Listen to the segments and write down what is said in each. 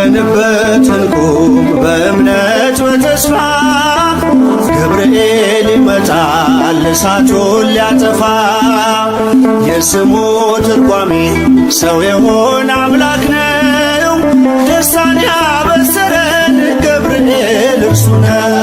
ባለንበት እንቁም በእምነት በተስፋ ገብርኤል ይመጣል እሳቱን ሊያጠፋ። የስሙ ትርጓሜ ሰው የሆነ አምላክ ነው። ደስታን ያበሰረን ገብርኤል እርሱ ነው።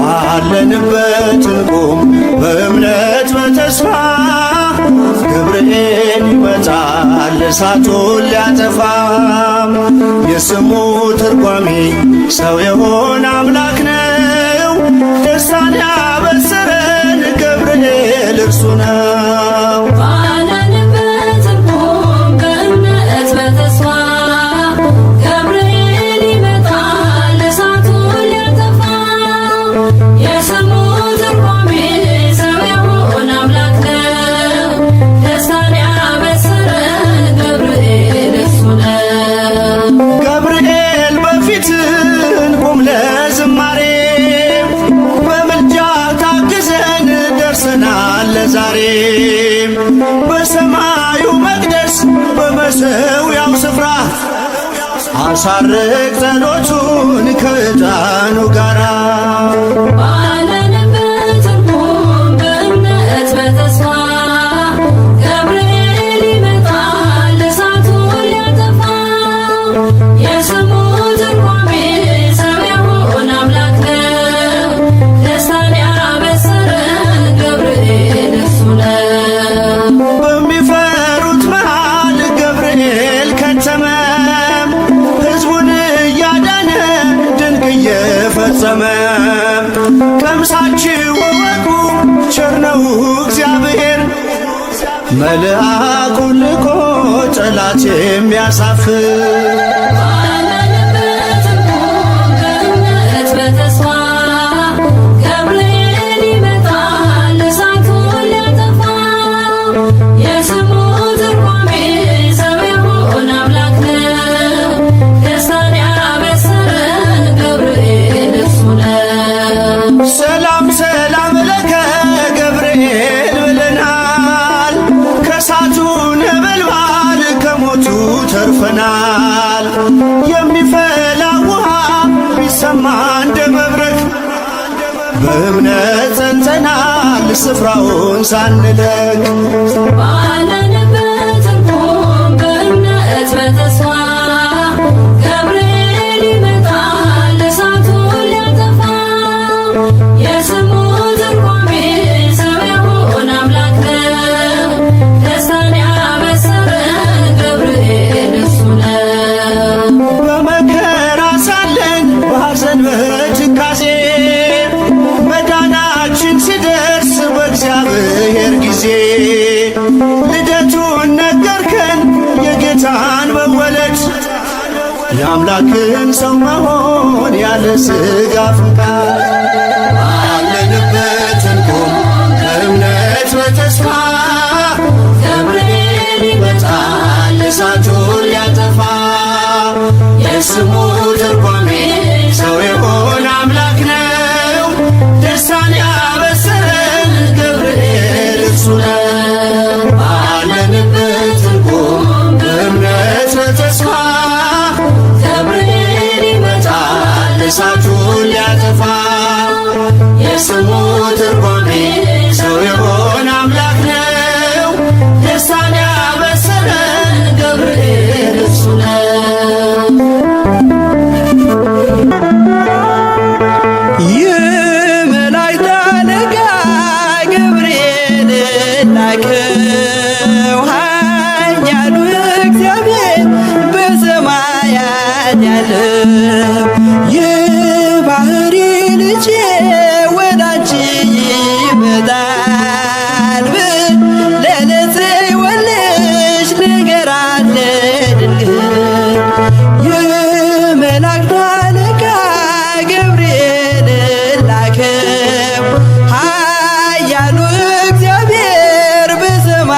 ባለንበት እንቁም በእምነት በተስፋ ገብርኤል ይመጣል እሳቱን ሊያጠፋ። የስሙ ትርጓሜ ሰው የሆነ አምላክ ነው። ደስታን ያበሰረን ገብርኤል እርሱ ነው። ዛሬ በሰማዩ መቅደስ በመሠዊያው ስፍራ አሳርግ ጸሎቱን ከዕጣኑ ጋራ። ባለንበት እንቁም በእምነት በተስፋ ገብርኤል ይመጣል እሳቱን ሊያጠፋ። የስሙ ትርጓሜ ሰው የሆነ አምላክ ነው። ደስታን ያበሰረን ገብርኤል በሚፈሩት መሃል ገብርኤል ከተመ። ሕዝቡን እያዳነ ድንቅ እየፈጸመ። ቀምሳችሁ እወቁ ቸር ነው እግዚአብሔር፣ መልአኩን ልኮ ጠላት የሚያሳፍር። ሰላም ሰላም ለከ ገብርኤል ብለናል። ከእሳቱ ነበልባል ከሞቱ ተርፈናል። የሚፈላ ውሃ ቢሰማ እንደ መብረቅ በእምነት ጸንተናል ስፍራውን ሳንለቅ። ባለንበት እንቁም በእምነት በተስፋ ገብርኤል ይመጣል እሳቱን ሊያጠፋ። የስሙ ትርጓሜ ሰው የሆነ አምላክ ነው። ደስታን ያበሰረን ገብርኤል እርሱ ነው። በመከራ ሳለን በሐዘን በትካዜ መዳናችን ሲደርስ በእግዚአብሔር ጊዜ ልደቱን ነገርከን የጌታን መወለድ፣ የአምላክን ሰው መሆን ያለ ሥጋ ፈቃድ። ባለንበት እንቁም በእምነት በተስፋ ገብርኤል ይመጣል እሳቱን ሊያጠፋ። የስሙ ትርጓሜ ሰው የሆነ አምላክ ነው። ደስታን ያበሰረን ገብርኤል እርሱ ነው። ባለንበት እንቁም በእምነት በተስፋ ገብርኤል ይመጣል እሳቱን ሊያጠፋ። የስሙ ትርጓሜ ሰው የሆነ አምላክ ነው። ደስታን ያበሰረን ገብርኤል እርሱ ነው። የመላእክት አለቃ ገብርኤል ላከው ኃያሉ እግዚአብሔር በሰማያት ያለው። የባሕሪ ልጄ ወዳንቺ ይመጣል ለለጽዮን ንገራት ለድንግል። የመላእክት አለቃ ገብርኤል ላከው ኃያሉ እግዚአብሔር በሰማያት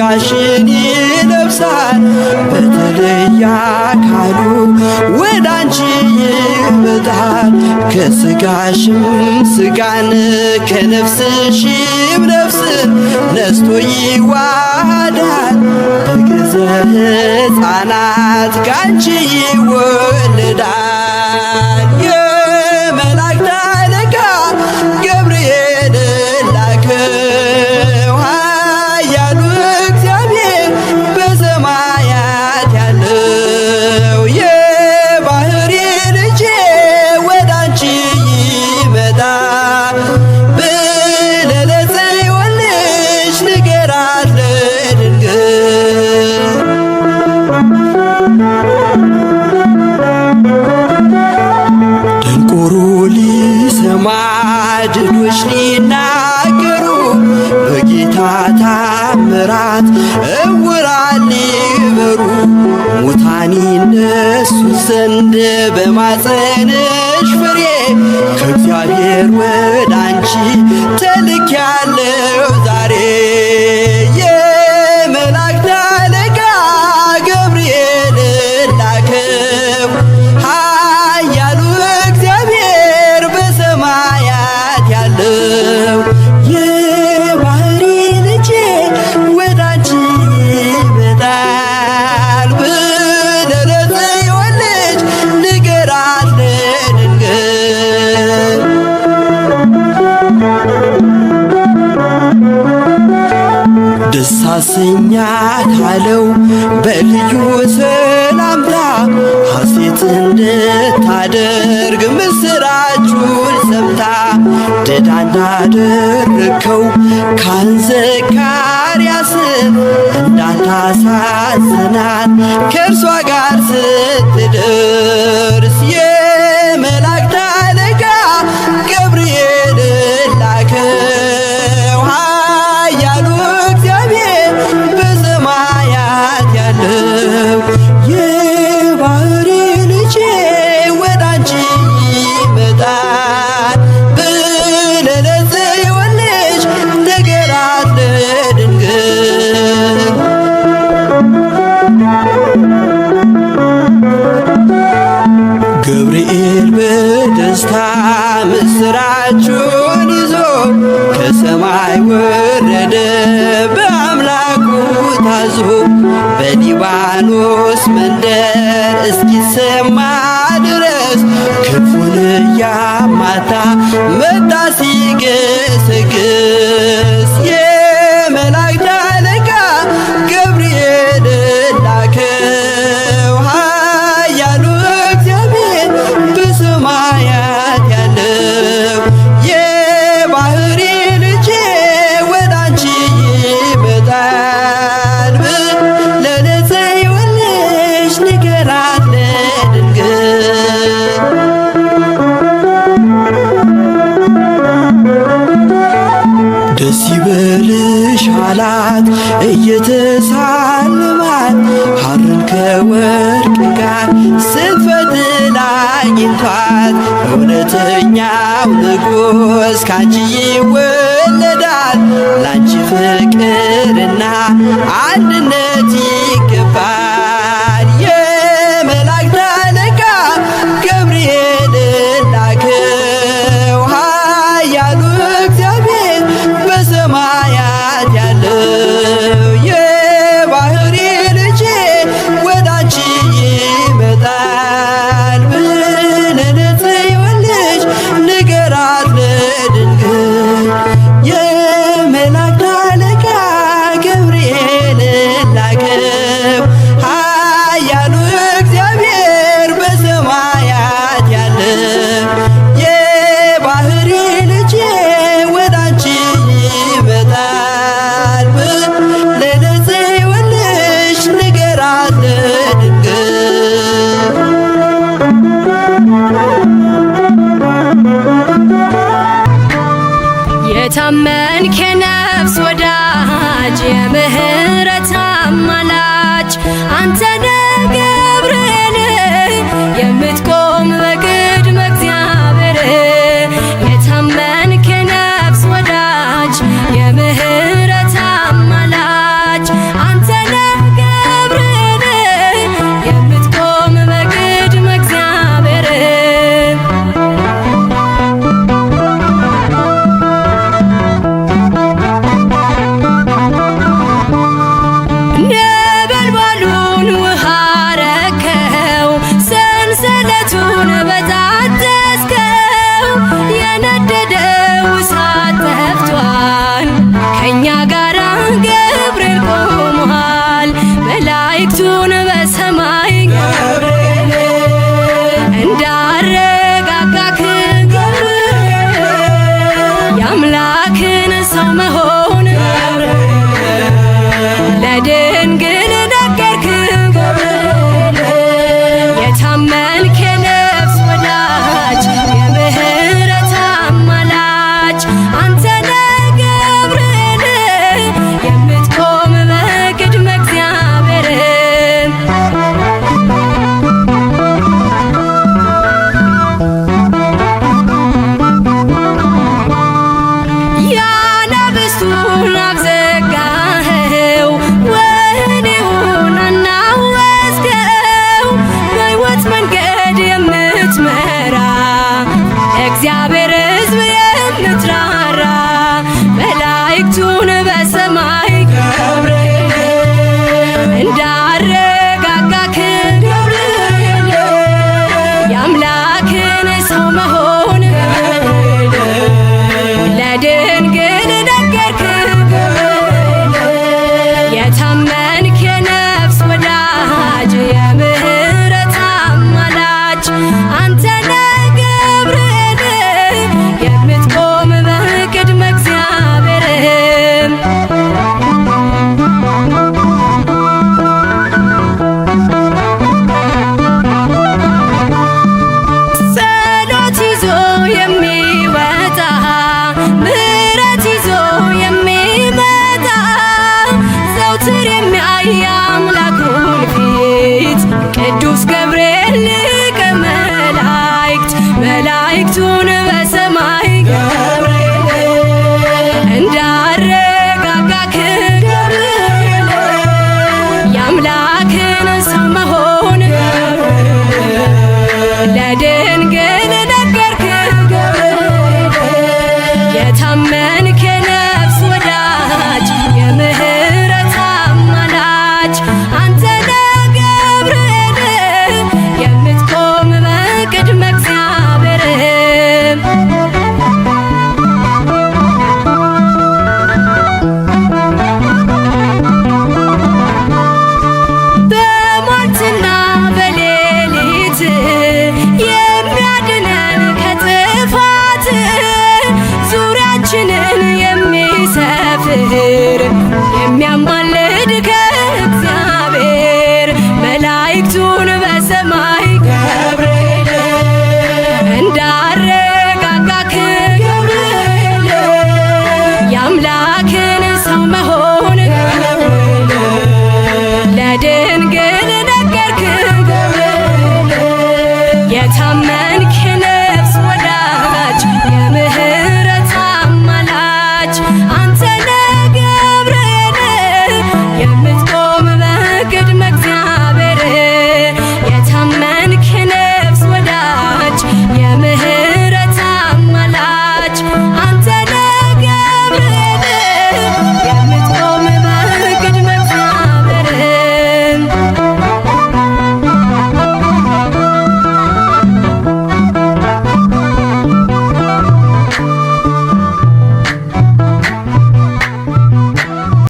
ስጋሽን ይለብሳል በተለየ አካሉ ወዳንቺ ይመጣል። ከስጋሽም ስጋን ከነፍስሽም ነፍስን ነስቶ ይዋሃዳል። በግዘ ሕፃናት ካንቺ ይወለዳል። የመላእክት አለቃ ገብርኤል ላከው ኃያሉ እግዚአብሔር በሰማያት ያለው የባህሪ ልጄ ወዳንቺ ይመጣል ብለህ ለጽዮን ልጅ ንገራት ለድንግል። ደንቆሮ ሊሰማ ድዶች ሊናገሩ በጌታ ታምራት እውራን ሊበሩ ሙታን ይነሱ ዘንድ በማፀንሽ ፍሬ ከእግዚአብሔር ወዳንቺ ተልኬያለሁ ዛሬ። የመላእክት አለቃ ገብርኤል ላከው ኃያሉ እግዚአብሔር በሰማያት ያለው የባህሪ ልጄ ወዳንቺ ይመጣል ብለህ ለጽዮን ልጅ ንገራት ለድንግል። ደስ አሰኛት አለው በልዩ ሰላምታ ሐሴት እንድታደርግ ምስራቹን ሰምታ ድዳ እንዳደረግከው ካህን ዘካርያስን እንዳታሳዝናት ከእርሷ ጋር ስትደርስ የመላእክት አለቃ ገብርኤል ላከው ኃያሉ እግዚአብሔር በሰማያት ያለው የባህሪ ልጄ ወዳንቺ ይመጣል ብለህ ለጽዮን ልጅ ንገራት ለድንግል። ገብርኤል በደስታ ምስራቹን ይዞ ከሰማይ ወረደ በአምላኩ ታዞ በሊባኖስ መንደር እስኪሰማ ድረስ ክፉን እያማታ መጣ ሲገሰግስ። የመላእክት አለቃ ገብርኤል ላከው ኃያሉ እግዚአብሔር በሰማያት ያለው የባህሪ ልጄ ወዳንቺ ይመጣል ብለህ ለጽዮን ልጅ ንገራት ለድንግል። ደስ ይበልሽ አላት እየተሳለማት ሐርን ከወርቅ ጋር ስትፈትል አግኝቷት እውነተኛው ንጉሥ ካንቺ ይወለዳል ላንቺ ፍቅርና አንድነት ይገባል። የመላእክት አለቃ ገብርኤል ላከው ኃያሉ እግዚአብሔር በሰማያት ያለው የባህሪ ልጄ ወዳንቺ ይመጣል ብለህ ለጽዮን ልጅ ንገራት ለድንግል። የመላእክት አለቃ ገብርኤል ላከው ኃያሉ እግዚአብሔር በሰማያት ያለው የባህሪ ልጄ ወዳንቺ ይመጣል ብለህ ለጽዮን ልጅ ንገራት ለድንግል። የታመንክ የነፍስ ወዳጅ የምህረት አማላጅ አንተ ነህ ገብርኤል የምትቆም በቅድመ እግዚአብሔር። የታመንክ የነፍስ ወዳጅ የምህረት አማላጅ የሚወጣ ምሕረት ይዞ የሚመጣ ዘውትር የሚያይ አምላኩን ፊት ቅዱስ